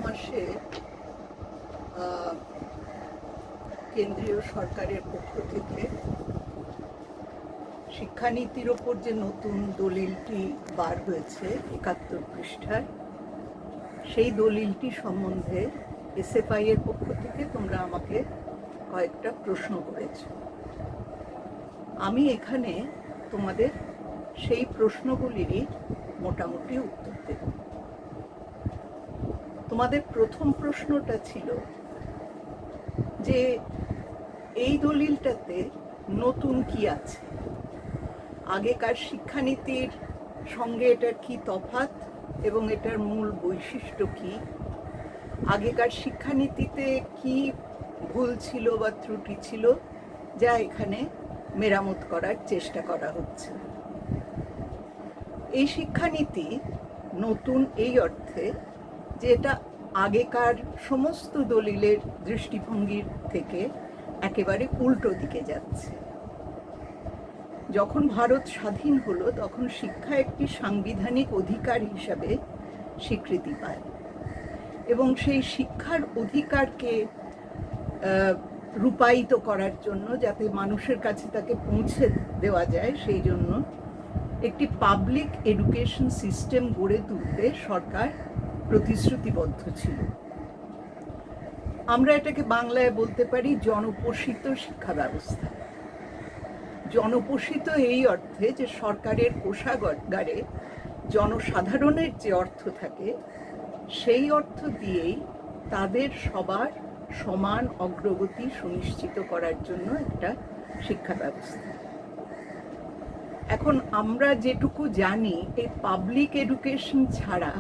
মাসে কেন্দ্রীয় সরকারের পক্ষ থেকে শিক্ষানীতির ওপর যে নতুন দলিলটি বার হয়েছে ৭১ পৃষ্ঠার, সেই দলিলটি সম্বন্ধে এসএফআই এর পক্ষ থেকে তোমরা আমাকে কয়েকটা প্রশ্ন করেছ। আমি এখানে তোমাদের সেই প্রশ্নগুলিরই মোটামুটি উত্তর দেব। তোমাদের প্রথম প্রশ্নটা ছিল যে এই দলিলটাতে নতুন কি আছে, আগেকার শিক্ষানীতির সঙ্গে এটার কি তফাৎ এবং এটার মূল বৈশিষ্ট্য কি, আগেকার শিক্ষানীতিতে কি ভুল ছিল বা ত্রুটি ছিল যা এখানে মেরামত করার চেষ্টা করা হচ্ছে। এই শিক্ষানীতি নতুন এই অর্থে যে এটা আগেকার সমস্ত দলিলের দৃষ্টিভঙ্গির থেকে একেবারে উল্টো দিকে যাচ্ছে। যখন ভারত স্বাধীন হলো তখন শিক্ষা একটি সাংবিধানিক অধিকার হিসাবে স্বীকৃতি পায় এবং সেই শিক্ষার অধিকারকে রূপায়িত করার জন্য, যাতে মানুষের কাছে তাকে পৌঁছে দেওয়া যায়, সেই জন্য একটি পাবলিক এডুকেশন সিস্টেম গড়ে তুলতে সরকার প্রতিশ্রুতিবদ্ধ ছিল। আমরা এটাকে বাংলায় বলতে পারি জনপোষিত শিক্ষা ব্যবস্থা। জনপোষিত এই অর্থে যে সরকারের কোষাগারে জনসাধারণের যে অর্থ থাকে সেই অর্থ দিয়েই তাদের সবার সমান অগ্রগতি সুনিশ্চিত করার জন্য একটা শিক্ষা ব্যবস্থা। এখন আমরা যেটুকু জানি, এই পাবলিক এডুকেশন ছাড়া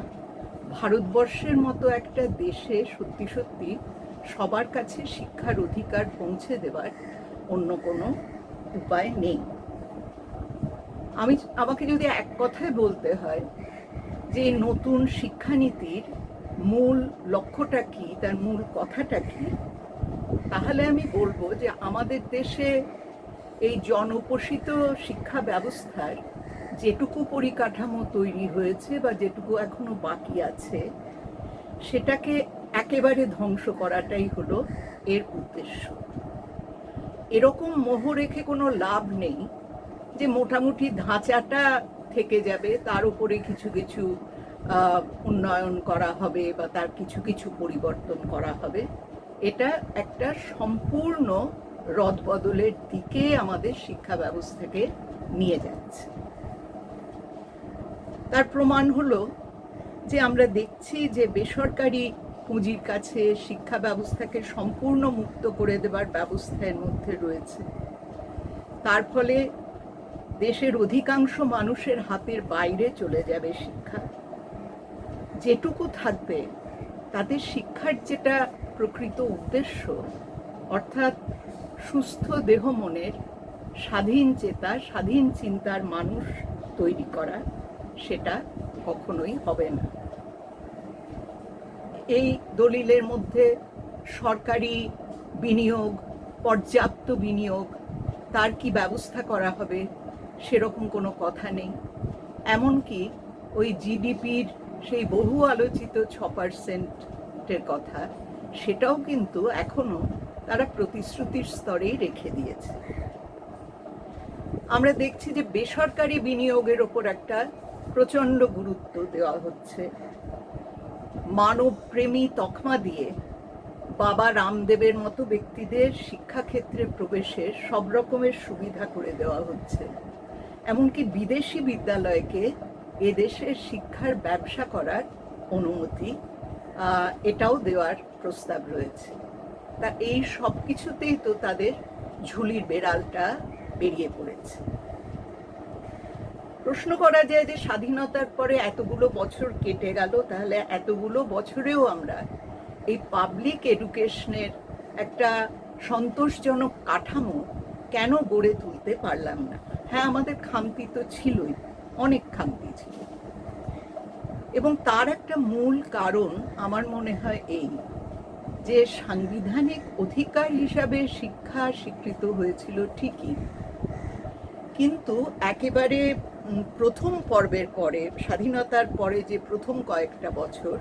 ভারতবর্ষের মতো একটা দেশে সত্যি সত্যি সবার কাছে শিক্ষার অধিকার পৌঁছে দেওয়ার অন্য কোনো উপায় নেই। আমাকে যদি এক কথায় বলতে হয় যে নতুন শিক্ষানীতির মূল লক্ষ্যটা কি, তার মূল কথাটা কি, তাহলে আমি বলবো যে আমাদের দেশে এই জনপোষিত শিক্ষা ব্যবস্থার যেটুকু পরিকাঠামো তৈরি হয়েছে বা যেটুকু এখনো বাকি আছে, সেটাকে একেবারে ধ্বংস করাটাই হলো এর উদ্দেশ্য। এরকম মোহ রেখে কোনো লাভ নেই যে মোটামুটি ধাঁচাটা থেকে যাবে, তার উপরে কিছু কিছু উন্নয়ন করা হবে বা তার কিছু কিছু পরিবর্তন করা হবে। এটা একটা সম্পূর্ণ রদবদলের দিকে আমাদের শিক্ষা ব্যবস্থাকে নিয়ে যাচ্ছে। তার প্রমাণ হলো যে আমরা দেখছি যে বেসরকারি পুঁজির কাছে শিক্ষা ব্যবস্থাকে সম্পূর্ণ মুক্ত করে দেবার ব্যবস্থা এর মধ্যে রয়েছে। তার ফলে দেশের অধিকাংশ মানুষের হাতের বাইরে চলে যাবে শিক্ষা। যেটুকু থাকবে তাতে শিক্ষার যেটা প্রকৃত উদ্দেশ্য, অর্থাৎ সুস্থ দেহ মনের, স্বাধীন চেতা, স্বাধীন চিন্তার মানুষ তৈরি করা, সেটা কখনোই হবে না। এই দলিলের মধ্যে সরকারি বিনিয়োগ, পর্যাপ্ত বিনিয়োগ, তার কি ব্যবস্থা করা হবে সেরকম কোনো কথা নেই। এমনকি ওই জিডিপির সেই বহু আলোচিত 6%-এর কথা, সেটাও কিন্তু এখনো তারা প্রতিশ্রুতির স্তরেই রেখে দিয়েছে। আমরা দেখছি যে বেসরকারি বিনিয়োগের ওপর একটা প্রচণ্ড গুরুত্ব দেওয়া হচ্ছে। মানবপ্রেমী তকমা দিয়ে বাবা রামদেবের মতো ব্যক্তিদের শিক্ষাক্ষেত্রে প্রবেশের সব রকমের সুবিধা করে দেওয়া হচ্ছে। এমনকি বিদেশি বিদ্যালয়কে এদেশের শিক্ষার ব্যবসা করার অনুমতি এটাও দেওয়ার প্রস্তাব রয়েছে। তা এই সব কিছুতেই তো তাদের ঝুলির বেড়ালটা বেরিয়ে পড়েছে। প্রশ্ন করা যায় যে স্বাধীনতার পরে এতগুলো বছর কেটে গেল, তাহলে এতগুলো বছরেও আমরা এই পাবলিক এডুকেশনের একটা সন্তোষজনক কাঠামো কেন গড়ে তুলতে পারলাম না? হ্যাঁ, আমাদের খামতি তো ছিলই, অনেক খামতি ছিল, এবং তার একটা মূল কারণ আমার মনে হয় এই যে সাংবিধানিক অধিকার হিসাবে শিক্ষা স্বীকৃত হয়েছিল ঠিকই, কিন্তু একেবারে প্রথম পর্বের পরে, স্বাধীনতার পরে যে প্রথম কয়েকটা বছর,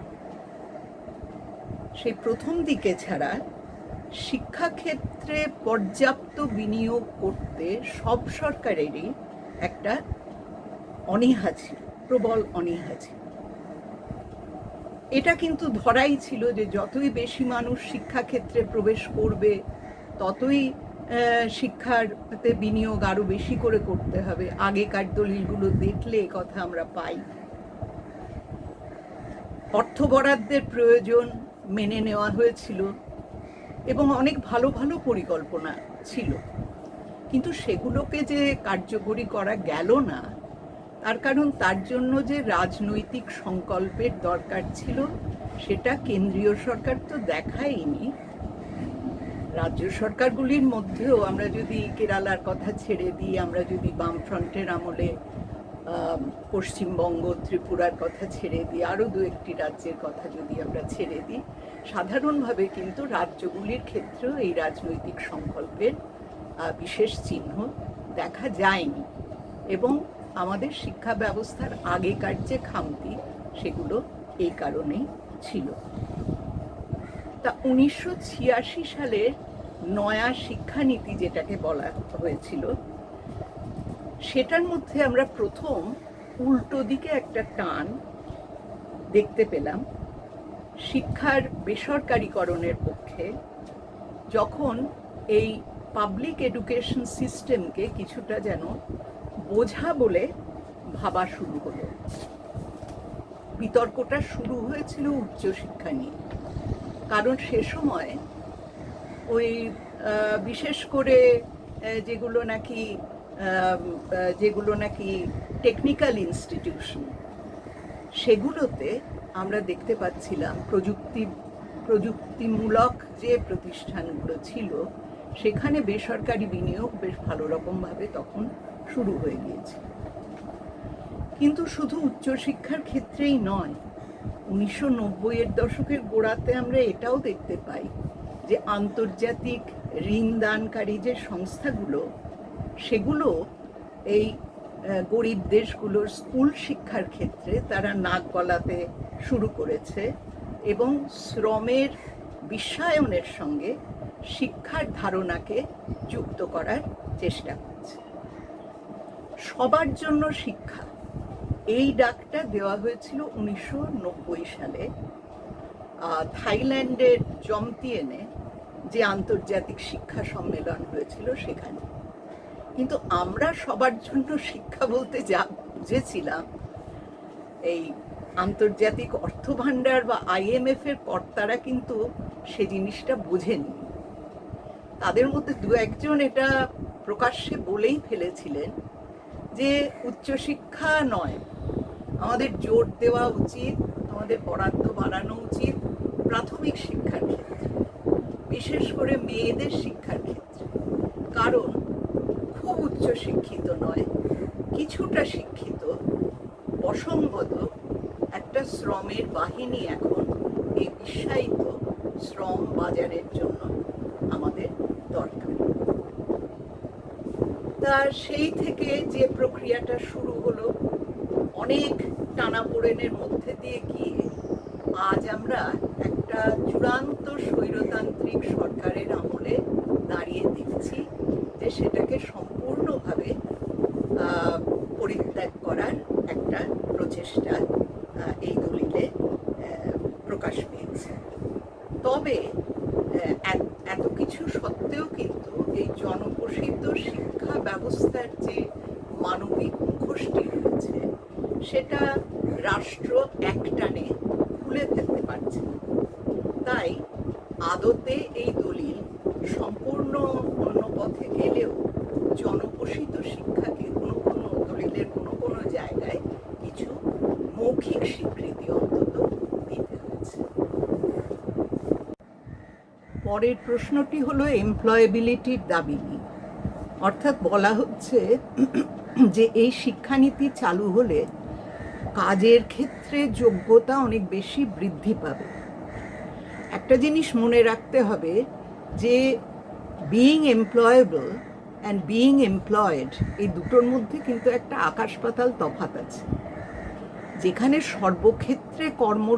সেই প্রথম দিকে ছাড়া শিক্ষাক্ষেত্রে পর্যাপ্ত বিনিয়োগ করতে সব সরকারেরই একটা অনীহা ছিল, প্রবল অনীহা ছিল। এটা কিন্তু ধরাই ছিল যে যতই বেশি মানুষ শিক্ষাক্ষেত্রে প্রবেশ করবে ততই শিক্ষাতে বিনিয়োগ আরো বেশি করে করতে হবে। আগেকার দলিলগুলো দেখলে কথা আমরা পাই। অর্থ বরাদ্দের প্রয়োজন মেনে নেওয়া হয়েছিল এবং অনেক ভালো ভালো পরিকল্পনা ছিল, কিন্তু সেগুলোকে যে কার্যকরী করা গেল না, তার কারণ তার জন্য যে রাজনৈতিক সংকল্পের দরকার ছিল সেটা কেন্দ্রীয় সরকার তো দেখায়নি। রাজ্য সরকারগুলির মধ্যেও আমরা যদি কেরালার কথা ছেড়ে দিই, আমরা যদি বামফ্রন্টের আমলে পশ্চিমবঙ্গ, ত্রিপুরার কথা ছেড়ে দিই, আরও দু একটি রাজ্যের কথা যদি আমরা ছেড়ে দিই, সাধারণভাবে কিন্তু রাজ্যগুলির ক্ষেত্রেও এই রাজনৈতিক সংকল্পের বিশেষ চিহ্ন দেখা যায়নি। এবং আমাদের শিক্ষা ব্যবস্থার আগেকার যে খামতি, সেগুলো এই কারণেই ছিল। তা 1986 সালের নয়া শিক্ষানীতি যেটাকে বলা হয়েছিল, সেটার মধ্যে আমরা প্রথম উল্টো দিকে একটা টান দেখতে পেলাম শিক্ষার বেসরকারীকরণের পক্ষে, যখন এই পাবলিক এডুকেশন সিস্টেমকে কিছুটা যেন বোঝা বলে ভাবা শুরু হলো। বিতর্কটা শুরু হয়েছিল উচ্চশিক্ষা নিয়ে, কারণ সে সময় ওই বিশেষ করে যেগুলো নাকি টেকনিক্যাল ইনস্টিটিউশন, সেগুলোতে আমরা দেখতে পাচ্ছিলাম প্রযুক্তিমূলক যে প্রতিষ্ঠানগুলো ছিল সেখানে বেসরকারি বিনিয়োগ বেশ ভালো রকমভাবে তখন শুরু হয়ে গিয়েছে। কিন্তু শুধু উচ্চশিক্ষার ক্ষেত্রেই নয়, 1990-এর দশকের গোড়াতে আমরা এটাও দেখতে পাই যে আন্তর্জাতিক ঋণ দানকারী যে সংস্থাগুলো, সেগুলো এই গরিব দেশগুলোর স্কুল শিক্ষার ক্ষেত্রে তারা নাক গলাতে শুরু করেছে এবং শ্রমের বিশ্বায়নের সঙ্গে শিক্ষার ধারণাকে যুক্ত করার চেষ্টা করছে। সবার জন্য শিক্ষা, এই ডাকটা দেওয়া হয়েছিল 1990 সালে থাইল্যান্ডের জমতিয়েনে যে আন্তর্জাতিক শিক্ষা সম্মেলন হয়েছিল সেখানে। কিন্তু আমরা সবার জন্য শিক্ষা বলতে যা বুঝেছিলাম, এই আন্তর্জাতিক অর্থ ভাণ্ডার বা IMF এর কর্তারা কিন্তু সে জিনিসটা বোঝেনি। তাদের মধ্যে দু একজন এটা প্রকাশ্যে বলেই ফেলেছিলেন যে উচ্চশিক্ষা নয়, আমাদের জোর দেওয়া উচিত, আমাদের বরাদ্দ বাড়ানো উচিত প্রাথমিক শিক্ষার ক্ষেত্রে, বিশেষ করে মেয়েদের শিক্ষার ক্ষেত্রে। কারণ খুব উচ্চ শিক্ষিত নয়, কিছুটা শিক্ষিত বসংবদ একটা শ্রমের বাহিনী এখন এই বিশ্বায়িত শ্রম বাজারের জন্য আমাদের দরকার। তা সেই থেকে যে প্রক্রিয়াটা শুরু হলো, অনেক টানাপোড়েনের মধ্যে দিয়ে গিয়ে আজ আমরা একটা চূড়ান্ত স্বৈরতান্ত্রিক সরকারের আমলে দাঁড়িয়ে দেখছি যে সেটাকে সম্পূর্ণভাবে পরিত্যাগ করার একটা প্রচেষ্টা এই দলিলে প্রকাশ পেয়েছে। তবে এত কিছু সত্ত্বেও কিন্তু এই জনপ্রসিদ্ধ শিক্ষা ব্যবস্থার যে মানবিক মুখোশটি রয়েছে, সেটা রাষ্ট্র একটানে খুলে ফেলতে পারছে না। তাই আদতে এই দলিল সম্পূর্ণ অন্য পথে গেলেও জনপোষিত শিক্ষাকে কোনো কোনো দলিলের কোনো কোনো জায়গায় কিছু মৌখিক স্বীকৃতি অন্তত দিতে হয়েছে। পরের প্রশ্নটি হলো এমপ্লয়েবিলিটির দাবি নিয়ে। অর্থাৎ বলা হচ্ছে যে এই শিক্ষানীতি চালু হলে কাজের ক্ষেত্রে যোগ্যতা অনেক বেশি বৃদ্ধি পাবে। একটা জিনিস মনে রাখতে হবে যে being employable and being employed, এই দুটোর মধ্যে কিন্তু একটা আকাশ পাতাল তফাৎ আছে। যেখানে সর্বক্ষেত্রে কর্ম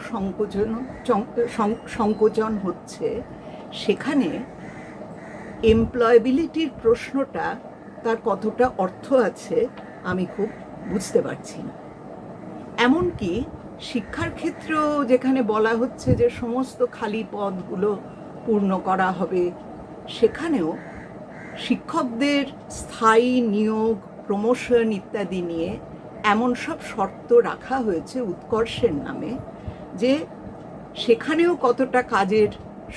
সংকোচন হচ্ছে, সেখানে এমপ্লয়েবিলিটির প্রশ্নটা তার কতটা অর্থ আছে আমি খুব বুঝতে পারছি না। এমনকি শিক্ষার ক্ষেত্রেও যেখানে বলা হচ্ছে যে সমস্ত খালি পদগুলো পূর্ণ করা হবে, সেখানেও শিক্ষকদের স্থায়ী নিয়োগ, প্রমোশন ইত্যাদি নিয়ে এমন সব শর্ত রাখা হয়েছে উৎকর্ষের নামে যে সেখানেও কতটা কাজের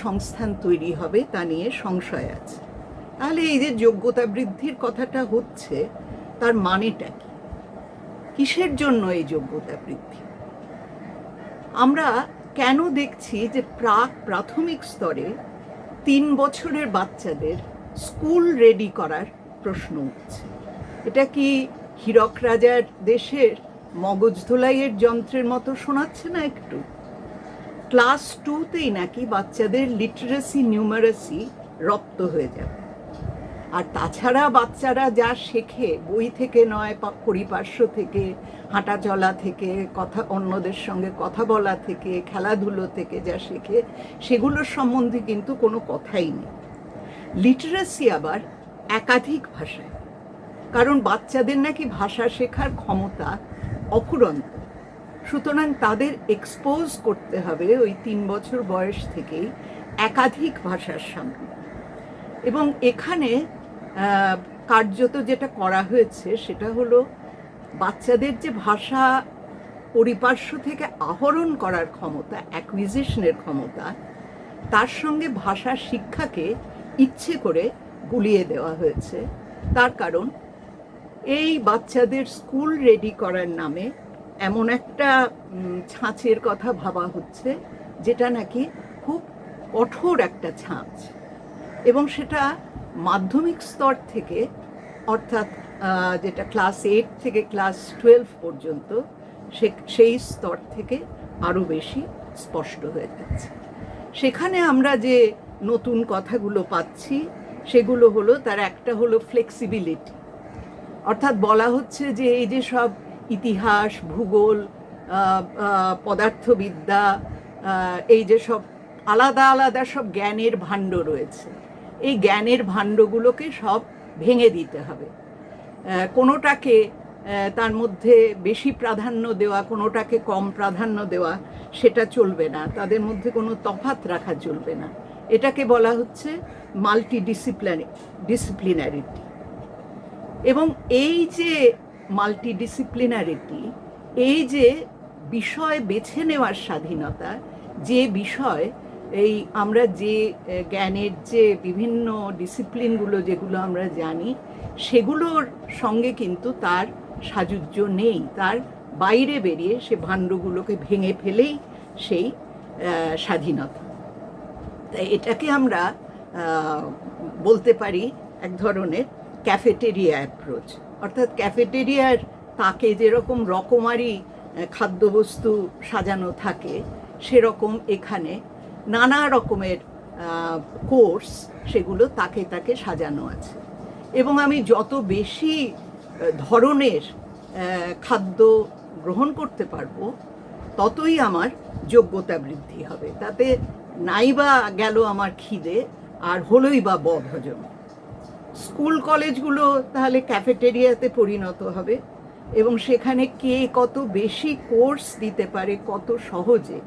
সংস্থান তৈরি হবে তা নিয়ে সংশয় আছে। তাহলে এই যে যোগ্যতা বৃদ্ধির কথাটা হচ্ছে, তার মানেটা কি? কিসের জন্য এই যোগ্যতা বৃদ্ধি? আমরা কেন দেখছি যে প্রাথমিক স্তরে 3 বছরের বাচ্চাদের স্কুল রেডি করার প্রশ্ন উঠছে? এটা কি হীরক রাজার দেশের মগজ ধোলাইয়ের যন্ত্রের মতো শোনাচ্ছে না একটু? ক্লাস 2তেই নাকি বাচ্চাদের লিটারেসি নিউমারেসি রপ্ত হয়ে যাবে। আর তাছাড়া বাচ্চারা যা শেখে বই থেকে নয়, পরিপার্শ্ব থেকে, হাঁটা চলা থেকে, অন্যদের সঙ্গে কথা বলা থেকে, খেলাধুলো থেকে যা শেখে, সেগুলোর সম্বন্ধে কিন্তু কোনো কথাই নেই। লিটারেসি আবার একাধিক ভাষায়, কারণ বাচ্চাদের নাকি ভাষা শেখার ক্ষমতা অফুরন্ত। সুতরাং তাদের এক্সপোজ করতে হবে ওই 3 বছর বয়স থেকেই একাধিক ভাষার সামনে। এবং এখানে কার্যত যেটা করা হয়েছে সেটা হলো বাচ্চাদের যে ভাষা পরিপার্শ্ব থেকে আহরণ করার ক্ষমতা, অ্যাকুইজিশনের ক্ষমতা, তার সঙ্গে ভাষা শিক্ষাকে ইচ্ছে করে গুলিয়ে দেওয়া হয়েছে। তার কারণ এই বাচ্চাদের স্কুল রেডি করার নামে এমন একটা ছাঁচের কথা ভাবা হচ্ছে যেটা নাকি খুব কঠোর একটা ছাঁচ, এবং সেটা মাধ্যমিক স্তর থেকে, অর্থাৎ যেটা ক্লাস 8 থেকে ক্লাস 12 পর্যন্ত, সেই স্তর থেকে আরও বেশি স্পষ্ট হয়ে যাচ্ছে। সেখানে আমরা যে নতুন কথাগুলো পাচ্ছি সেগুলো হলো, তার একটা হলো ফ্লেক্সিবিলিটি। অর্থাৎ বলা হচ্ছে যে এই যে সব ইতিহাস, ভূগোল, পদার্থবিদ্যা, এই যে সব আলাদা আলাদা সব জ্ঞানের ভাণ্ড রয়েছে, এই জ্ঞানের ভাণ্ডগুলোকে সব ভেঙে দিতে হবে। কোনোটাকে তার মধ্যে বেশি প্রাধান্য দেওয়া, কোনোটাকে কম প্রাধান্য দেওয়া, সেটা চলবে না। তাদের মধ্যে কোনো তফাৎ রাখা চলবে না। এটাকে বলা হচ্ছে ডিসিপ্লিনারিটি। এবং এই যে মাল্টিডিসিপ্লিনারিটি, এই যে বিষয় বেছে নেওয়ার স্বাধীনতা, যে বিষয় এই আমরা যে জ্ঞানের যে বিভিন্ন ডিসিপ্লিনগুলো যেগুলো আমরা জানি, সেগুলোর সঙ্গে কিন্তু তার সাযুজ্য নেই। তার বাইরে বেরিয়ে সে ভাণ্ডগুলোকে ভেঙে ফেলেই সেই স্বাধীনতা। তাই এটাকে আমরা বলতে পারি এক ধরনের ক্যাফেটেরিয়া অ্যাপ্রোচ। অর্থাৎ ক্যাফেটেরিয়ার তাকে যেরকম রকমারি খাদ্যবস্তু সাজানো থাকে, সেরকম এখানে নানা রকমের কোর্স, সেগুলো তাকে তাকে সাজানো আছে। এবং আমি যত বেশি ধরনের খাদ্য গ্রহণ করতে পারবো, ততই আমার যোগ্যতা বৃদ্ধি হবে। তাতে নাইবা গেল আমার খিদে, আর হলোই বা বদহজম। স্কুল কলেজগুলো তাহলে ক্যাফেটেরিয়াতে পরিণত হবে, এবং সেখানে কে কত বেশি কোর্স দিতে পারে কত সহজে,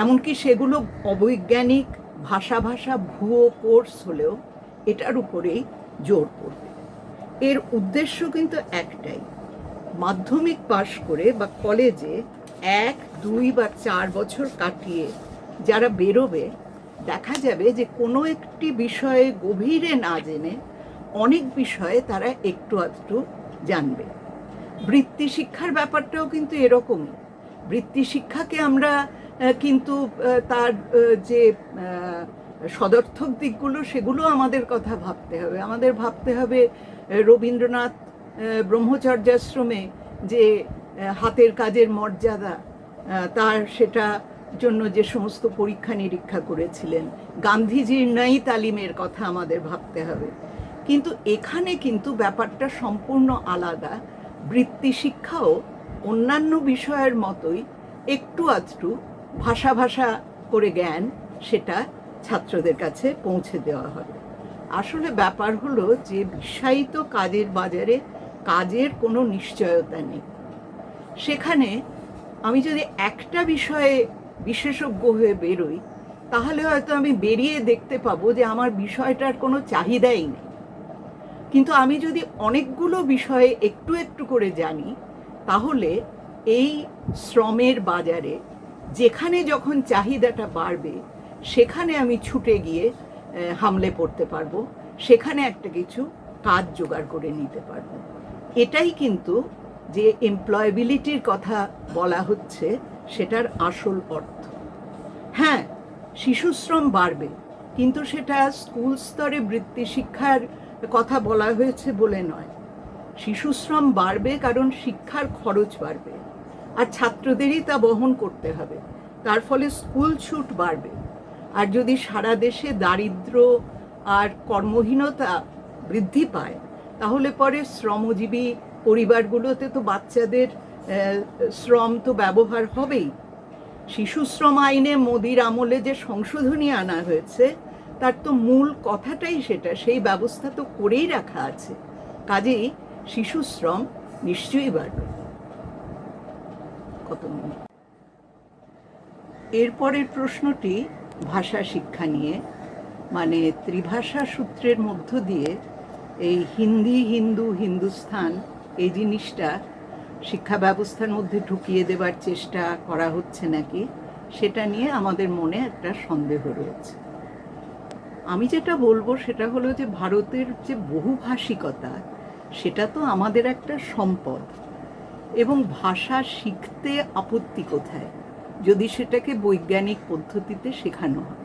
এমনকি সেগুলো অবৈজ্ঞানিক ভাষা ভুয়ো কোর্স হলেও এটার উপরেই জোর পড়বে। এর উদ্দেশ্য কিন্তু একটাই, মাধ্যমিক পাশ করে বা কলেজে 1, 2 বা 4 বছর কাটিয়ে যারা বেরোবে, দেখা যাবে যে কোনো একটি বিষয়ে গভীরে না জেনে অনেক বিষয়ে তারা একটু আধটু জানবে। বৃত্তি শিক্ষার ব্যাপারটাও কিন্তু এরকমই। বৃত্তি শিক্ষাকে আমরা কিন্তু তার যে সদর্থক দিকগুলো, সেগুলো আমাদের কথা ভাবতে হবে। আমাদের ভাবতে হবে রবীন্দ্রনাথ ব্রহ্মচর্যাশ্রমে যে হাতের কাজের মর্যাদা, তার সেটা জন্য যে সমস্ত পরীক্ষা নিরীক্ষা করেছিলেন, গান্ধীজির নই তালিমের কথা আমাদের ভাবতে হবে। কিন্তু এখানে কিন্তু ব্যাপারটা সম্পূর্ণ আলাদা। বৃত্তি শিক্ষাও অন্যান্য বিষয়ের মতোই একটু আধটু ভাষা ভাষা করে জ্ঞান সেটা ছাত্রদের কাছে পৌঁছে দেওয়া হবে। আসলে ব্যাপার হলো যে বিশ্বায়িত কাজের বাজারে কাজের কোনো নিশ্চয়তা নেই। সেখানে আমি যদি একটা বিষয়ে বিশেষজ্ঞ হয়ে বেরোই, তাহলে হয়তো আমি বেরিয়ে দেখতে পাবো যে আমার বিষয়টার কোনো চাহিদাই নেই। কিন্তু আমি যদি অনেকগুলো বিষয়ে একটু একটু করে জানি, তাহলে এই শ্রমের বাজারে যেখানে যখন চাহিদাটা বাড়বে সেখানে আমি ছুটে গিয়ে হামলে পড়তে পারবো, সেখানে একটা কিছু কাজ জোগাড় করে নিতে পারবো। এটাই কিন্তু যে এমপ্লয়াবিলিটির কথা বলা হচ্ছে সেটার আসল অর্থ। হ্যাঁ, শিশুশ্রম বাড়বে, কিন্তু সেটা স্কুল স্তরে বৃত্তি শিক্ষার কথা বলা হয়েছে বলে নয়। শিশুশ্রম বাড়বে কারণ শিক্ষার খরচ বাড়বে, আর ছাত্রদেরই তা বহন করতে হবে। তার ফলে স্কুল ছুট বাড়বে। আর যদি সারা দেশে দারিদ্র আর কর্মহীনতা বৃদ্ধি পায়, তাহলে পরে শ্রমজীবী পরিবারগুলোতে তো বাচ্চাদের শ্রম তো ব্যবহার হবেই। শিশু শ্রম আইনে মোদির আমলে যে সংশোধনী আনা হয়েছে, তার তো মূল কথাটাই সেটা, সেই ব্যবস্থা তো করেই রাখা আছে। কাজেই শিশু শ্রম নিশ্চয়ই বাড়বে। কত মিনিট? এরপরের প্রশ্নটি ভাষা শিক্ষা নিয়ে, মানে ত্রিভাষা সূত্রের মধ্য দিয়ে এই হিন্দি, হিন্দু, হিন্দুস্থান এই জিনিসটা শিক্ষা ব্যবস্থার মধ্যে ঢুকিয়ে দেবার চেষ্টা করা হচ্ছে নাকি, সেটা নিয়ে আমাদের মনে একটা সন্দেহ রয়েছে। আমি যেটা বলবো সেটা হলো যে ভারতের যে বহুভাষিকতা, সেটা তো আমাদের একটা সম্পদ, এবং ভাষা শিখতে আপত্তি কোথায় যদি সেটাকে বৈজ্ঞানিক পদ্ধতিতে শেখানো হয়।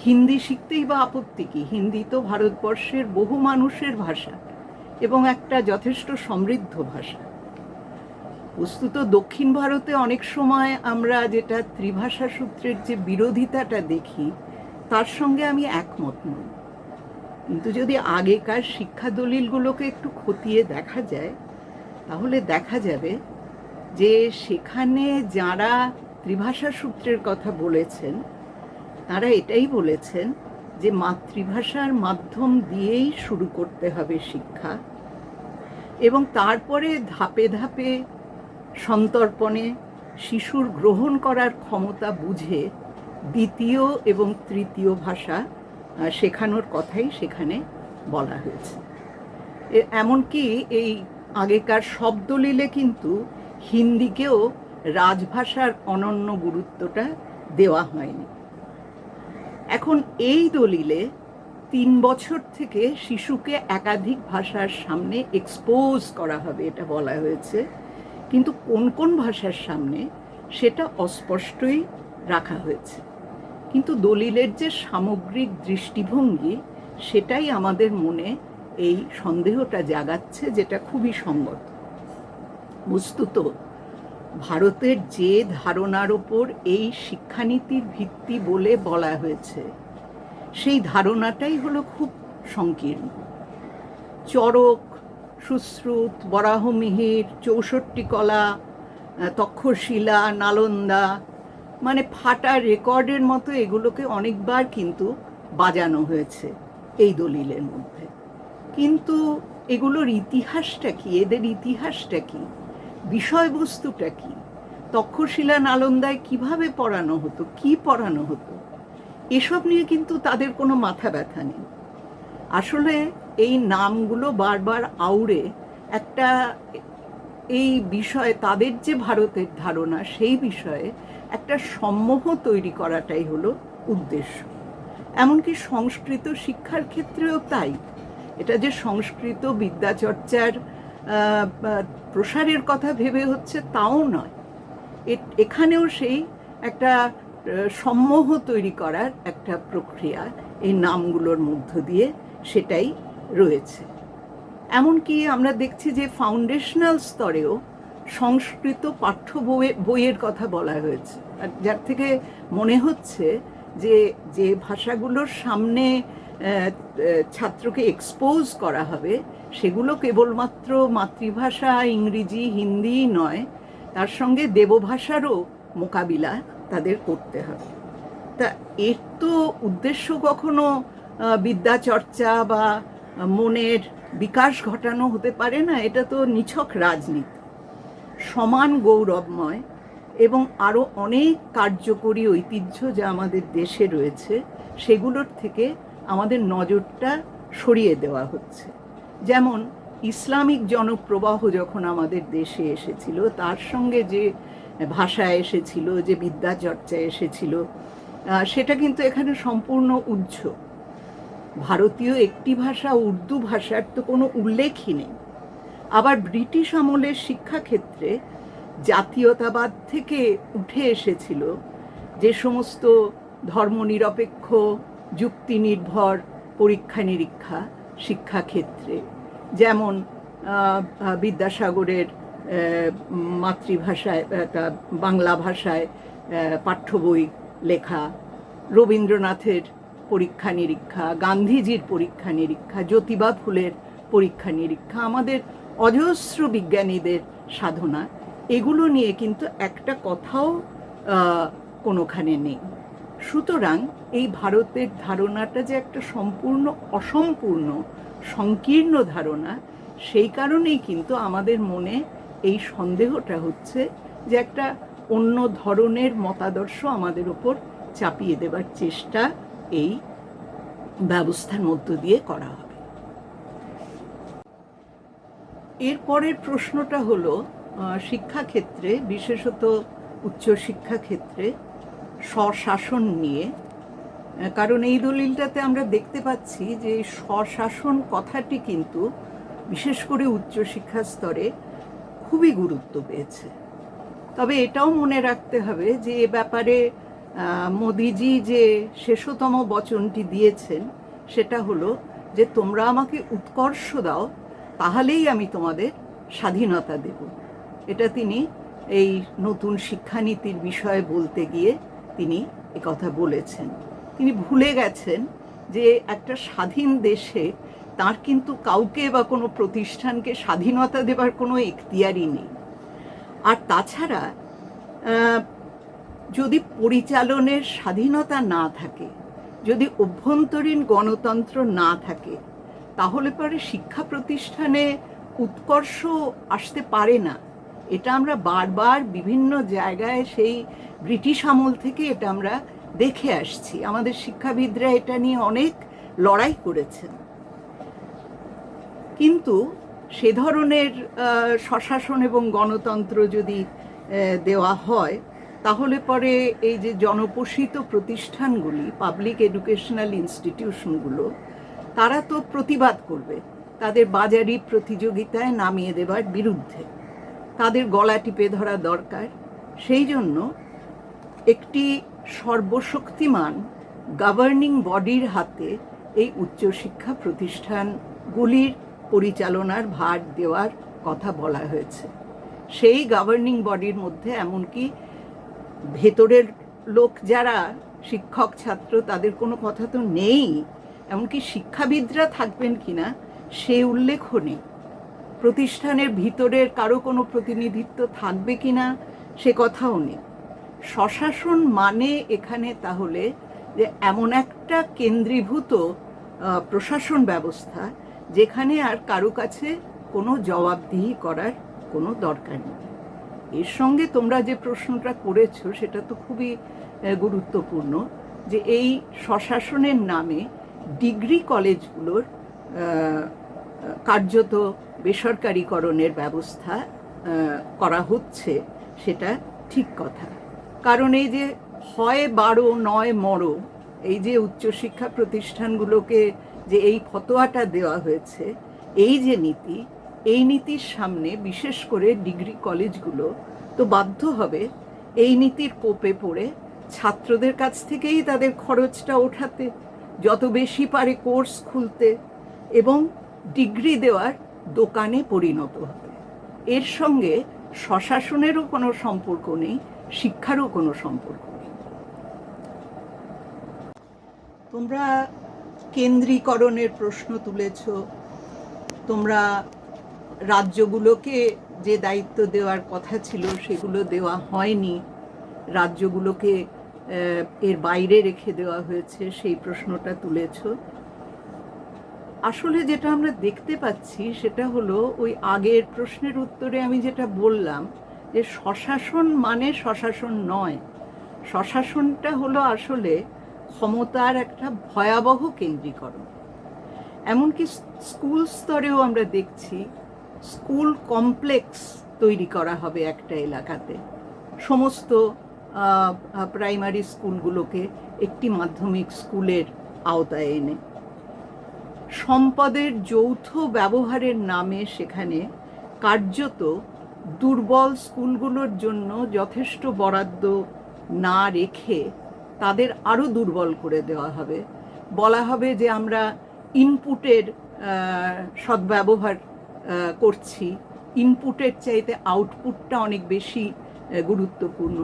হিন্দি শিখতেই বা আপত্তি কি? হিন্দি তো ভারতবর্ষের বহু মানুষের ভাষা এবং একটা যথেষ্ট সমৃদ্ধ ভাষা। বস্তুত দক্ষিণ ভারতে অনেক সময় আমরা যেটা ত্রিভাষা সূত্রের যে বিরোধিতাটা দেখি, তার সঙ্গে আমি একমত নই। কিন্তু যদি আগেকার শিক্ষা দলিলগুলোকে একটু খতিয়ে দেখা যায়, তাহলে দেখা যাবে যে সেখানে যারা ত্রিভাষা সূত্রের কথা বলেছেন, তারা এটাই বলেছেন যে মাতৃভাষার মাধ্যম দিয়েই শুরু করতে হবে শিক্ষা, এবং তারপরে ধাপে ধাপে সন্তর্পণে শিশুর গ্রহণ করার ক্ষমতা বুঝে দ্বিতীয় এবং তৃতীয় ভাষা শেখানোর কথাই সেখানে বলা হয়েছে। এমনকি এই আগেকার সব দলিলে কিন্তু হিন্দিকেও রাজভাষার অনন্য গুরুত্বটা দেওয়া হয়নি। এখন এই দলিলে 3 বছর থেকে শিশুকে একাধিক ভাষার সামনে এক্সপোজ করা হবে এটা বলা হয়েছে, কিন্তু কোন কোন ভাষার সামনে সেটা অস্পষ্টই রাখা হয়েছে। কিন্তু দলিলের যে সামগ্রিক দৃষ্টিভঙ্গি, সেটাই আমাদের মনে এই সন্দেহটা জাগাচ্ছে, যেটা খুবই সঙ্গত। বস্তুত ভারতের যে ধারণার ওপর এই শিক্ষানীতির ভিত্তি বলে বলা হয়েছে, সেই ধারণাটাই হলো খুব সংকীর্ণ। চরক, সুশ্রুত, বরাহমিহির, 64 কলা, তক্ষশিলা, নালন্দা, মানে ফাটা রেকর্ডের মতো এগুলোকে অনেকবার কিন্তু বাজানো হয়েছে এই দলিলের মধ্যে। কিন্তু এগুলোর ইতিহাসটা কি? এদের ইতিহাসটা কি? বিষয়বস্তুটা কি? তক্ষশিলা, নালন্দায় কিভাবে পড়ানো হতো, কি পড়ানো হতো, এসব নিয়ে কিন্তু তাদের কোনো মাথা ব্যথা নেই। আসলে এই নামগুলো বারবার আউড়ে একটা এই বিষয়ে তাদের যে ভারতের ধারণা, সেই বিষয়ে একটা সম্মোহ তৈরি করাটাই হলো উদ্দেশ্য। এমনকি সংস্কৃত শিক্ষার ক্ষেত্রেও তাই। এটা যে সংস্কৃত বিদ্যাচর্চার প্রসারের কথা ভেবে হচ্ছে তাও নয়, এখানেও সেই একটা সম্মোহ তৈরি করার একটা প্রক্রিয়া এই নামগুলোর মধ্য দিয়ে সেটাই রয়েছে। এমনকি আমরা দেখছি যে ফাউন্ডেশনাল স্তরেও সংস্কৃত পাঠ্য বইয়ের কথা বলা হয়েছে, যার থেকে মনে হচ্ছে যে যে ভাষাগুলোর সামনে ছাত্রকে এক্সপোজ করা হবে, সেগুলো কেবলমাত্র মাতৃভাষা ইংরেজি হিন্দিই নয়, তার সঙ্গে দেবভাষারও মোকাবিলা তাদের করতে হবে। তা এর তো উদ্দেশ্য কখনো বিদ্যা চর্চা বা মনের বিকাশ ঘটানো হতে পারে না। এটা তো নিছক রাজনীতি। সমান গৌরবময় এবং আরও অনেক কার্যকরী ঐতিহ্য যা আমাদের দেশে রয়েছে, সেগুলোর থেকে আমাদের নজরটা সরিয়ে দেওয়া হচ্ছে। যেমন ইসলামিক জনপ্রবাহ যখন আমাদের দেশে এসেছিল, তার সঙ্গে যে ভাষা এসেছিল, যে বিদ্যাচর্চা এসেছিল, সেটা কিন্তু এখানে সম্পূর্ণ উজ্জ্ব। ভারতীয় একটি ভাষা উর্দু ভাষার তো কোনো উল্লেখই নেই। আবার ব্রিটিশ আমলের শিক্ষাক্ষেত্রে জাতীয়তাবাদ থেকে উঠে এসেছিল যে সমস্ত ধর্মনিরপেক্ষ যুক্তি নির্ভর পরীক্ষা নিরীক্ষা শিক্ষাক্ষেত্রে, যেমন বিদ্যাসাগরের মাতৃভাষায় বাংলা ভাষায় পাঠ্য বই লেখা, রবীন্দ্রনাথের পরীক্ষা নিরীক্ষা, গান্ধীজির পরীক্ষা নিরীক্ষা, জ্যোতিবা ফুলের পরীক্ষা নিরীক্ষা, আমাদের অজস্র বিজ্ঞানীদের সাধনা, এগুলো নিয়ে কিন্তু একটা কথাও কোনোখানে নেই। সুতরাং এই ভারতের ধারণাটা যে একটা সম্পূর্ণ অসম্পূর্ণ সংকীর্ণ ধারণা, সেই কারণেই কিন্তু আমাদের মনে এই সন্দেহটা হচ্ছে যে একটা অন্য ধরনের মতাদর্শ আমাদের ওপর চাপিয়ে দেবার চেষ্টা এই ব্যবস্থার মধ্য দিয়ে করা হবে। এরপরের প্রশ্নটা হলো শিক্ষাক্ষেত্রে, বিশেষত উচ্চশিক্ষাক্ষেত্রে স্বশাসন নিয়ে। কারণ এই দলিলটাতে আমরা দেখতে পাচ্ছি যে স্বশাসন কথাটি কিন্তু বিশেষ করে উচ্চশিক্ষা স্তরে খুবই গুরুত্ব পেয়েছে। তবে এটাও মনে রাখতে হবে যে এ ব্যাপারে মোদিজি যে শেষতম বচনটি দিয়েছেন, সেটা হলো যে তোমরা আমাকে উৎকর্ষ দাও, তাহলেই আমি তোমাদের স্বাধীনতা দেব। এটা তিনি এই নতুন শিক্ষানীতির বিষয়ে বলতে গিয়ে তিনি একথা বলেছেন। তিনি ভুলে গেছেন যে একটা স্বাধীন দেশে তার কিন্তু কাউকে বা কোনো প্রতিষ্ঠানকে স্বাধীনতা দেবার কোনো এখতিয়ারই নেই। আর তাছাড়া যদি পরিচালনের স্বাধীনতা না থাকে, যদি অভ্যন্তরীণ গণতন্ত্র না থাকে, তাহলে পরে শিক্ষা প্রতিষ্ঠানে উৎকর্ষ আসতে পারে না। এটা আমরা বারবার বিভিন্ন জায়গায় সেই ব্রিটিশ আমল থেকে এটা আমরা দেখে আসছি। আমাদের শিক্ষাবিদরা এটা নিয়ে অনেক লড়াই করেছেন। কিন্তু সে ধরনের স্বশাসন এবং গণতন্ত্র যদি দেওয়া হয়, তাহলে পরে এই যে জনপোষিত প্রতিষ্ঠানগুলি, পাবলিক এডুকেশনাল ইনস্টিটিউশনগুলো, তারা তো প্রতিবাদ করবে তাদের বাজারি প্রতিযোগিতায় নামিয়ে দেবার বিরুদ্ধে। তাদের গলা টিপে ধরা দরকার। সেই জন্য একটি সর্বশক্তিমান গভর্নিং বডির হাতে এই উচ্চশিক্ষা প্রতিষ্ঠানগুলির পরিচালনার ভার দেওয়ার কথা বলা হয়েছে। সেই গভর্নিং বডির মধ্যে এমনকি ভেতরের লোক যারা শিক্ষক ছাত্র, তাদের কোনো কথা তো নেই, এমনকি শিক্ষাবিদরা থাকবেন কিনা সে উল্লেখও নেই। প্রতিষ্ঠানের ভিতরের কারো কোনো প্রতিনিধিত্ব থাকবে কিনা সে কথাও নেই। স্বশাসন মানে এখানে তাহলে যে এমন একটা কেন্দ্রীভূত প্রশাসন ব্যবস্থা যেখানে আর কারো কাছে কোনো জবাবদিহি করার কোনো দরকার নেই। এর সঙ্গে তোমরা যে প্রশ্নটা করেছো সেটা তো খুবই গুরুত্বপূর্ণ, যে এই স্বশাসনের নামে ডিগ্রি কলেজগুলোর কার্যত বেসরকারীকরণের ব্যবস্থা করা হচ্ছে, সেটা ঠিক কথা। কারণ এই যে হয় বারো নয় মরো, এই যে উচ্চশিক্ষা প্রতিষ্ঠানগুলোকে যে এই ফতোয়াটা দেওয়া হয়েছে, এই যে নীতি, এই নীতির সামনে বিশেষ করে ডিগ্রি কলেজগুলো তো বাধ্য হবে এই নীতির কোপে পড়ে ছাত্রদের কাছ থেকেই তাদের খরচটা ওঠাতে, যত বেশি পারে কোর্স খুলতে এবং ডিগ্রি দেওয়ার দোকানে পরিণত হবে। এর সঙ্গে স্বশাসনেরও কোনো সম্পর্ক নেই, শিক্ষারও কোনো সম্পর্ক নেই। তোমরা কেন্দ্রীকরণের প্রশ্ন তুলেছ, তোমরা রাজ্যগুলোকে যে দায়িত্ব দেওয়ার কথা ছিল সেগুলো দেওয়া হয়নি, রাজ্যগুলোকে এর বাইরে রেখে দেওয়া হয়েছে, সেই প্রশ্নটা তুলেছ। আসলে যেটা আমরা দেখতে পাচ্ছি সেটা হলো ওই আগের প্রশ্নের উত্তরে আমি যেটা বললাম, যে স্বশাসন মানে স্বশাসন নয়। স্বশাসনটা হলো আসলে ক্ষমতার একটা ভয়াবহ কেন্দ্রীকরণ। এমনকি স্কুল স্তরেও আমরা দেখছি স্কুল কমপ্লেক্স তৈরি করা হবে একটা এলাকাতে, সমস্ত প্রাইমারি স্কুলগুলোকে একটি মাধ্যমিক স্কুলের আওতায় এনে সম্পদের যৌথ ব্যবহারের নামে সেখানে কার্যত দুর্বল স্কুলগুলোর জন্য যথেষ্ট বরাদ্দ না রেখে তাদের আরও দুর্বল করে দেওয়া হবে। বলা হবে যে আমরা ইনপুটের সদ্ব্যবহার করছি, ইনপুটের চাইতে আউটপুটটা অনেক বেশি গুরুত্বপূর্ণ।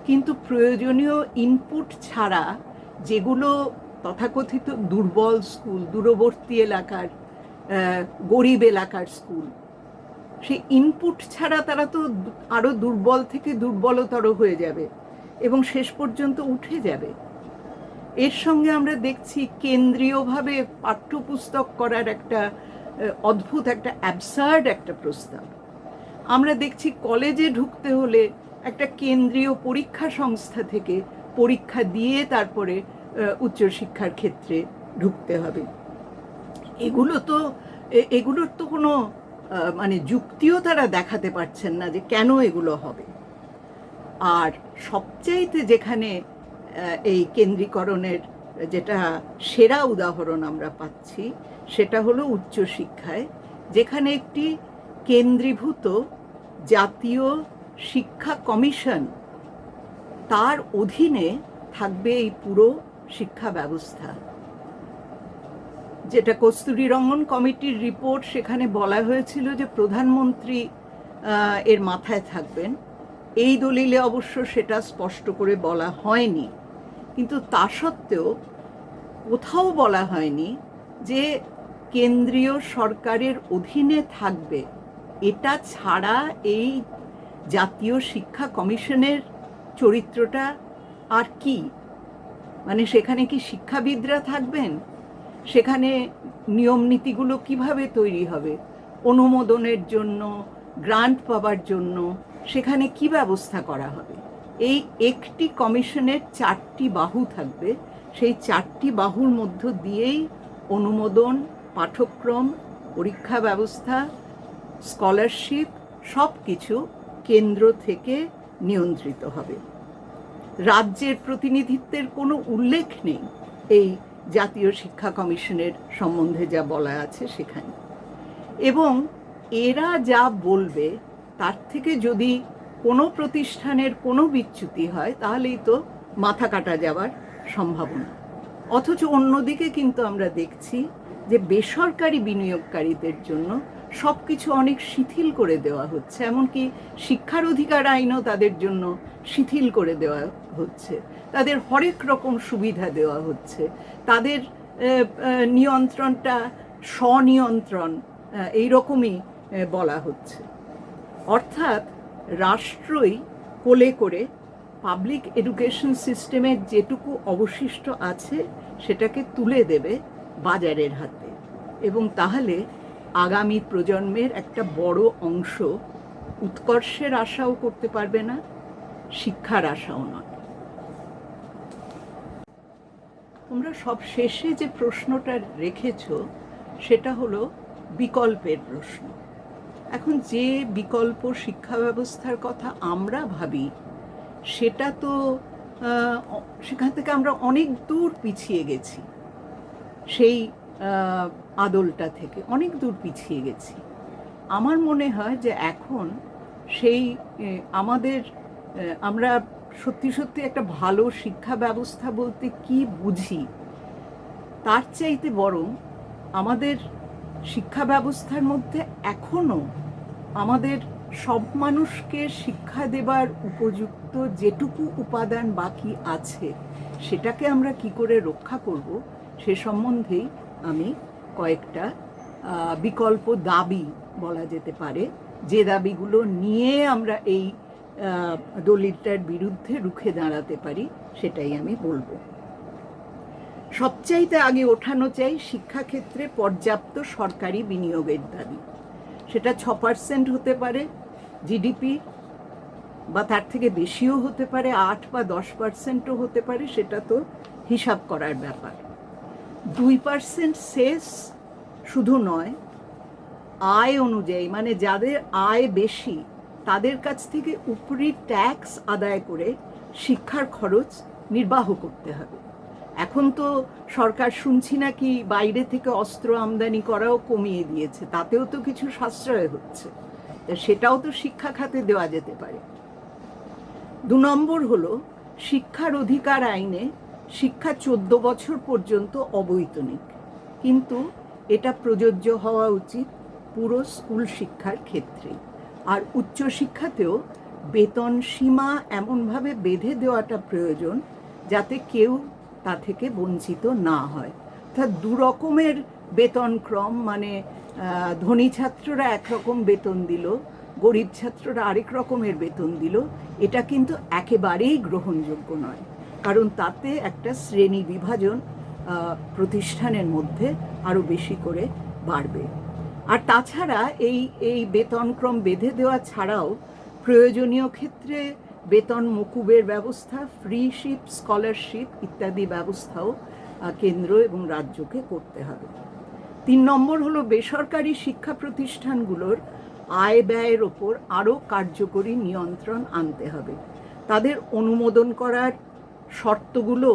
কিন্তু প্রয়োজনীয় ইনপুট ছাড়া যেগুলো তথাকথিত দুর্বল স্কুল, দূরবর্তী এলাকার গরিব এলাকার স্কুল, সেই ইনপুট ছাড়া তারা তো আরও দুর্বল থেকে দুর্বলতর হয়ে যাবে এবং শেষ পর্যন্ত উঠে যাবে। এর সঙ্গে আমরা দেখছি কেন্দ্রীয়ভাবে পাঠ্যপুস্তক করার একটা অদ্ভুত, একটা অ্যাবসার্ড একটা প্রস্তাব। আমরা দেখছি কলেজে ঢুকতে হলে একটা কেন্দ্রীয় পরীক্ষা সংস্থা থেকে পরীক্ষা দিয়ে তারপরে উচ্চশিক্ষার ক্ষেত্রে ঢুকতে হবে। এগুলোর তো কোনো মানে যুক্তিও তারা দেখাতে পারছেন না যে কেন এগুলো হবে। আর সবচাইতে যেখানে এই কেন্দ্রীকরণের যেটা সেরা উদাহরণ আমরা পাচ্ছি সেটা হলো উচ্চশিক্ষায়, যেখানে একটি কেন্দ্রীভূত জাতীয় শিক্ষা কমিশন, তার অধীনে থাকবে এই পুরো শিক্ষা ব্যবস্থা। যেটা কস্তুরী রঙ্গন কমিটির রিপোর্ট, সেখানে বলা হয়েছিল যে প্রধানমন্ত্রী এর মাথায় থাকবেন। এই দলিলে অবশ্য সেটা স্পষ্ট করে বলা হয়নি, কিন্তু তা সত্ত্বেও কোথাও বলা হয়নি যে কেন্দ্রীয় সরকারের অধীনে থাকবে। এটা ছাড়া এই জাতীয় শিক্ষা কমিশনের চরিত্রটা আর কি? মানে সেখানে কি শিক্ষাবিদরা থাকবেন? সেখানে নিয়ম নীতিগুলো কিভাবে তৈরি হবে? অনুমোদনের জন্য, গ্রান্ট পাওয়ার জন্য সেখানে কি ব্যবস্থা করা হবে? এই একটি কমিশনের 4টি বাহু থাকবে, সেই 4টি বাহুর মধ্য দিয়েই অনুমোদন, পাঠ্যক্রম, পরীক্ষা ব্যবস্থা, স্কলারশিপ সব কিছু কেন্দ্র থেকে নিয়ন্ত্রিত হবে। রাজ্যের প্রতিনিধিত্বের কোনো উল্লেখ নেই এই জাতীয় শিক্ষা কমিশনের সম্বন্ধে যা বলা আছে সেখানে। এবং এরা যা বলবে তার থেকে যদি কোনো প্রতিষ্ঠানের কোনো বিচ্যুতি হয় তাহলেই তো মাথা কাটা যাওয়ার সম্ভাবনা। অথচ অন্যদিকে কিন্তু আমরা দেখছি যে বেসরকারি বিনিয়োগকারীদের জন্য সব কিছু অনেক শিথিল করে দেওয়া হচ্ছে, এমনকি শিক্ষার অধিকার আইনও তাদের জন্য শিথিল করে দেওয়া হচ্ছে, তাদের হরেক রকম সুবিধা দেওয়া হচ্ছে, তাদের নিয়ন্ত্রণটা স্বনিয়ন্ত্রণ এইরকমই বলা হচ্ছে। অর্থাৎ রাষ্ট্রই কোলে করে পাবলিক এডুকেশন সিস্টেমের যেটুকু অবশিষ্ট আছে সেটাকে তুলে দেবে বাজারের হাতে, এবং তাহলে আগামী প্রজন্মের একটা বড় অংশ উৎকর্ষের আশাও করতে পারবে না, শিক্ষার আশাও নয়। তোমরা সব শেষে যে প্রশ্নটা রেখেছ সেটা হলো বিকল্পের প্রশ্ন। এখন যে বিকল্প শিক্ষা ব্যবস্থার কথা আমরা ভাবি সেটা তো সেখান থেকে আমরা অনেক দূর পিছিয়ে গেছি, সেই আদলটা থেকে অনেক দূর পিছিয়ে গেছি। আমার মনে হয় যে এখন সেই আমরা সত্যি সত্যি একটা ভালো শিক্ষা ব্যবস্থা বলতে কি বুঝি তার চাইতে বরং আমাদের শিক্ষা ব্যবস্থার মধ্যে এখনো আমাদের সব মানুষকে শিক্ষা দেবার উপযুক্ত যেটুকু উপাদান বাকি আছে সেটাকে আমরা কি করে রক্ষা করব সে সম্বন্ধেই আমি কয়েকটা বিকল্প দাবি বলা যেতে পারে, যে দাবিগুলো নিয়ে আমরা এই দলিলটার বিরুদ্ধে রুখে দাঁড়াতে পারি, সেটাই আমি বলবো। সবচাইতে আগে ওঠানো চাই শিক্ষাক্ষেত্রে পর্যাপ্ত সরকারি বিনিয়োগের দাবি। সেটা 6% হতে পারে জিডিপি, বা তার থেকে বেশিও হতে পারে, 8 বা 10%ও হতে পারে, সেটা তো হিসাব করার ব্যাপার। 2% সেস শুধু নয়, আয় অনুযায়ী, মানে যাদের আয় বেশি তাদের কাছ থেকে উপরি ট্যাক্স আদায় করে শিক্ষার খরচ নির্বাহ করতে হবে। এখন তো সরকার শুনছি নাকি বাইরে থেকে অস্ত্র আমদানি করাও কমিয়ে দিয়েছে, তাতেও তো কিছু সাশ্রয় হচ্ছে, সেটাও তো শিক্ষা খাতে দেওয়া যেতে পারে। 2 নম্বর হলো শিক্ষার অধিকার আইনে শিক্ষা 14 বছর পর্যন্ত অবৈতনিক, কিন্তু এটা প্রযোজ্য হওয়া উচিত পুরো স্কুল শিক্ষার ক্ষেত্রে। আর উচ্চশিক্ষাতেও বেতন সীমা এমনভাবে বেঁধে দেওয়াটা প্রয়োজন যাতে কেউ তা থেকে বঞ্চিত না হয়। অর্থাৎ 2 রকমের বেতনক্রম, মানে ধনী ছাত্ররা একরকম বেতন দিল, গরিব ছাত্ররা আরেক রকমের বেতন দিল, এটা কিন্তু একেবারেই গ্রহণযোগ্য নয়, কারণ তাতে একটা শ্রেণী বিভাজন প্রতিষ্ঠানের মধ্যে আরও বেশি করে বাড়বে। আর তাছাড়া এই বেতনক্রম বেঁধে দেওয়া ছাড়াও প্রয়োজনীয় ক্ষেত্রে বেতন মকুবের ব্যবস্থা, ফ্রিশিপ, স্কলারশিপ ইত্যাদি ব্যবস্থাও কেন্দ্র এবং রাজ্যকে করতে হবে। 3 নম্বর হলো বেসরকারি শিক্ষা প্রতিষ্ঠানগুলোর আয় ব্যয়ের ওপর আরও কার্যকরী নিয়ন্ত্রণ আনতে হবে। তাদের অনুমোদন করার শর্তগুলো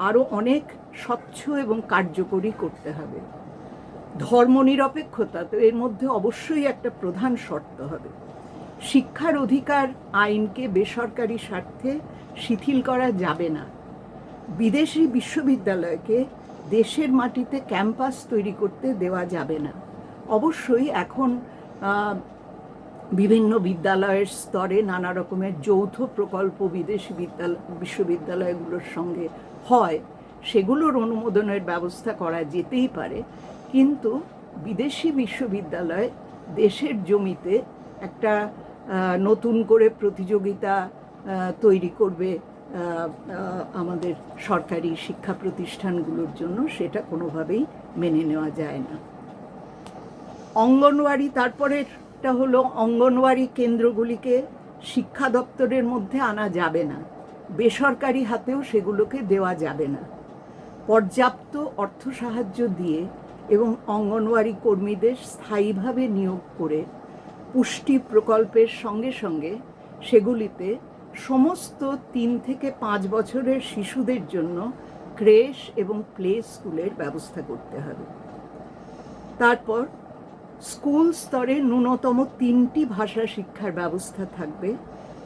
আরও অনেক স্বচ্ছ এবং কার্যকরী করতে হবে। ধর্মনিরপেক্ষতা তো এর মধ্যে অবশ্যই একটা প্রধান শর্ত হবে। শিক্ষার অধিকার আইনকে বেসরকারি স্বার্থে শিথিল করা যাবে না। বিদেশি বিশ্ববিদ্যালয়কে দেশের মাটিতে ক্যাম্পাস তৈরি করতে দেওয়া যাবে না। অবশ্যই এখন বিভিন্ন বিদ্যালয়ের স্তরে নানা রকমের যৌথ প্রকল্প বিদেশি বিশ্ববিদ্যালয়গুলোর সঙ্গে হয়, সেগুলোর অনুমোদনের ব্যবস্থা করা যেতেই পারে, কিন্তু বিদেশি বিশ্ববিদ্যালয় দেশের জমিতে একটা নতুন করে প্রতিযোগিতা তৈরি করবে আমাদের সরকারি শিক্ষা প্রতিষ্ঠানগুলোর জন্য, সেটা কোনোভাবেই মেনে নেওয়া যায় না। অঙ্গনওয়াড়ি, তারপরেরটা হলো অঙ্গনওয়াড়ি কেন্দ্রগুলিকে শিক্ষা দপ্তরের মধ্যে আনা যাবে না, বেসরকারি হাতেও সেগুলোকে দেওয়া যাবে না। পর্যাপ্ত অর্থ সাহায্য দিয়ে এবং অঙ্গনওয়াড়ি কর্মীদের স্থায়ীভাবে নিয়োগ করে পুষ্টি প্রকল্পের সঙ্গে সঙ্গে সেগুলিতে সমস্ত 3 থেকে 5 বছরের শিশুদের জন্য ক্রেশ এবং প্লে স্কুলের ব্যবস্থা করতে হবে। তারপর স্কুল স্তরে ন্যূনতম 3টি ভাষা শিক্ষার ব্যবস্থা থাকবে।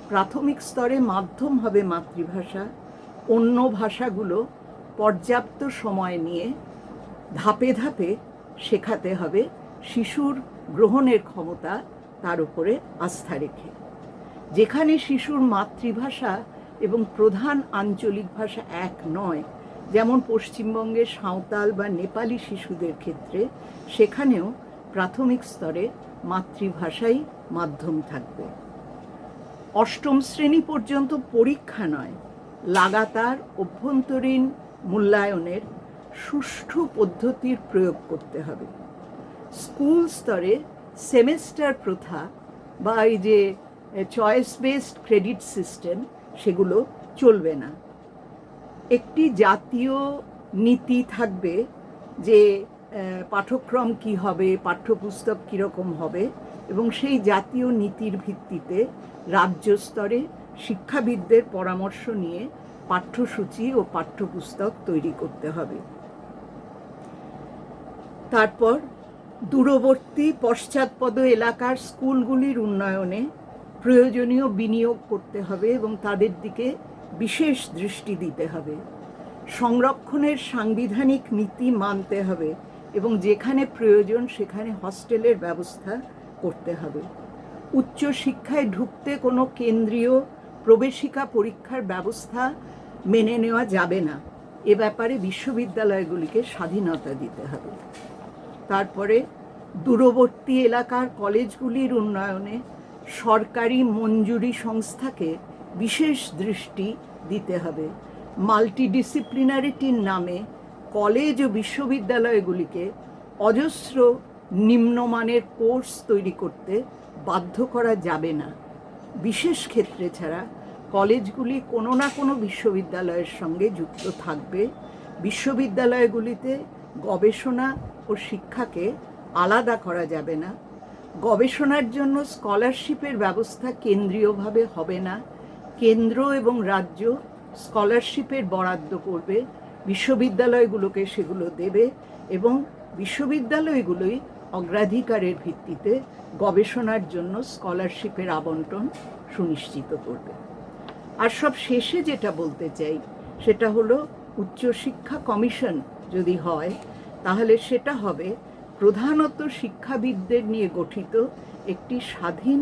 প্রাথমিক স্তরে মাধ্যম হবে মাতৃভাষা, অন্য ভাষাগুলো পর্যাপ্ত সময় নিয়ে ধাপে ধাপে শেখাতে হবে, শিশুর গ্রহণের ক্ষমতা তার উপরে আস্থা রেখে। যেখানে শিশুর মাতৃভাষা এবং প্রধান আঞ্চলিক ভাষা এক নয়, যেমন পশ্চিমবঙ্গের সাঁওতাল বা নেপালি শিশুদের ক্ষেত্রে, সেখানেও প্রাথমিক স্তরে মাতৃভাষাই মাধ্যম থাকবে। 8ম শ্রেণী পর্যন্ত পরীক্ষা নয়, লাগাতার অভ্যন্তরীণ মূল্যায়নের সুষ্ঠু পদ্ধতির প্রয়োগ করতে হবে। স্কুল স্তরে সেমেস্টার প্রথা বা এই যে চয়েস বেসড ক্রেডিট সিস্টেম, সেগুলো চলবে না। একটি জাতীয় নীতি থাকবে যে পাঠ্যক্রম কি হবে, পাঠ্যপুস্তক কীরকম হবে, এবং সেই জাতীয় নীতির ভিত্তিতে রাজ্য স্তরে শিক্ষাবিদদের পরামর্শ নিয়ে পাঠ্যসূচি ও পাঠ্যপুস্তক তৈরি করতে হবে। তারপর দূরবর্তী পশ্চাৎপদ এলাকার স্কুলগুলির উন্নয়নে প্রয়োজনীয় বিনিয়োগ করতে হবে এবং তাদের দিকে বিশেষ দৃষ্টি দিতে হবে। সংরক্ষণের সাংবিধানিক নীতি মানতে হবে এবং যেখানে প্রয়োজন সেখানে হস্টেলের ব্যবস্থা করতে হবে। উচ্চশিক্ষায় ঢুকতে কোনো কেন্দ্রীয় প্রবেশিকা পরীক্ষার ব্যবস্থা মেনে নেওয়া যাবে না, এ ব্যাপারে বিশ্ববিদ্যালয়গুলিকে স্বাধীনতা দিতে হবে। তারপরে দূরবর্তী এলাকার কলেজগুলির উন্নয়নে সরকারি মঞ্জুরি সংস্থাকে বিশেষ দৃষ্টি দিতে হবে। মাল্টিডিসিপ্লিনারিটির নামে কলেজ ও বিশ্ববিদ্যালয়গুলিকে অজস্র নিম্নমানের কোর্স তৈরি করতে বাধ্য করা যাবে না। বিশেষ ক্ষেত্রে ছাড়া কলেজগুলি কোনো না কোনো বিশ্ববিদ্যালয়ের সঙ্গে যুক্ত থাকবে। বিশ্ববিদ্যালয়গুলিতে গবেষণা ও শিক্ষাকে আলাদা করা যাবে না। গবেষণার জন্য স্কলারশিপের ব্যবস্থা কেন্দ্রীয়ভাবে হবে না। কেন্দ্র এবং রাজ্য স্কলারশিপের বরাদ্দ করবে, বিশ্ববিদ্যালয়গুলোকে সেগুলো দেবে এবং বিশ্ববিদ্যালয়গুলোই অগ্রাধিকারের ভিত্তিতে গবেষণার জন্য স্কলারশিপের আবন্টন সুনিশ্চিত করবে। আর সব শেষে যেটা বলতে চাই সেটা হলো উচ্চশিক্ষা কমিশন যদি হয় তাহলে সেটা হবে প্রধানত শিক্ষাবিদদের নিয়ে গঠিত একটি স্বাধীন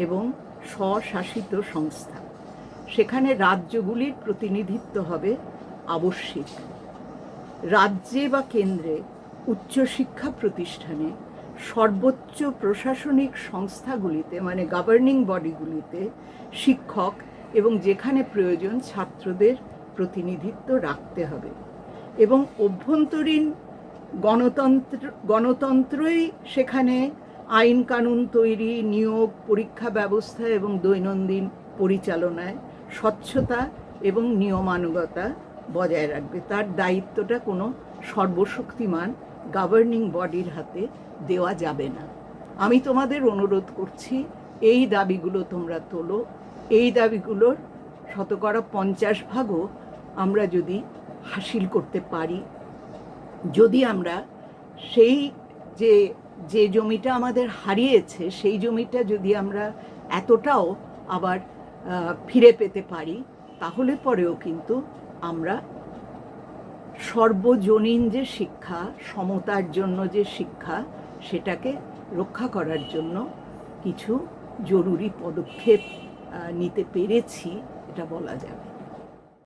এবং স্বশাসিত সংস্থা। সেখানে রাজ্যগুলির প্রতিনিধিত্ব হবে আবশ্যিক। রাজ্যে বা কেন্দ্রে উচ্চশিক্ষা প্রতিষ্ঠানে সর্বোচ্চ প্রশাসনিক সংস্থাগুলিতে মানে গভর্নিং বডিগুলিতে শিক্ষক এবং যেখানে প্রয়োজন ছাত্রদের প্রতিনিধিত্ব রাখতে হবে এবং অভ্যন্তরীণ গণতন্ত্রই সেখানে আইন কানুন তৈরি, নিয়োগ, পরীক্ষা ব্যবস্থা এবং দৈনন্দিন পরিচালনায় স্বচ্ছতা এবং নিয়মানুগতা বজায় রাখবে। তার দায়িত্বটা কোনো সর্বশক্তিমান গভর্নিং বডির হাতে দেওয়া যাবে না। আমি তোমাদের অনুরোধ করছি এই দাবিগুলো তোমরা তোলো। এই দাবিগুলোর 50% আমরা যদি হাসিল করতে পারি, যদি আমরা সেই যে জমিটা আমাদের হারিয়েছে সেই জমিটা যদি আমরা এতটাও আবার ফিরে পেতে পারি, তাহলে পরেও কিন্তু আমরা সর্বজনীন যে শিক্ষা, সমতার জন্য যে শিক্ষা, সেটাকে রক্ষা করার জন্য কিছু জরুরি পদক্ষেপ নিতে পেরেছি, এটা বলা যাবে।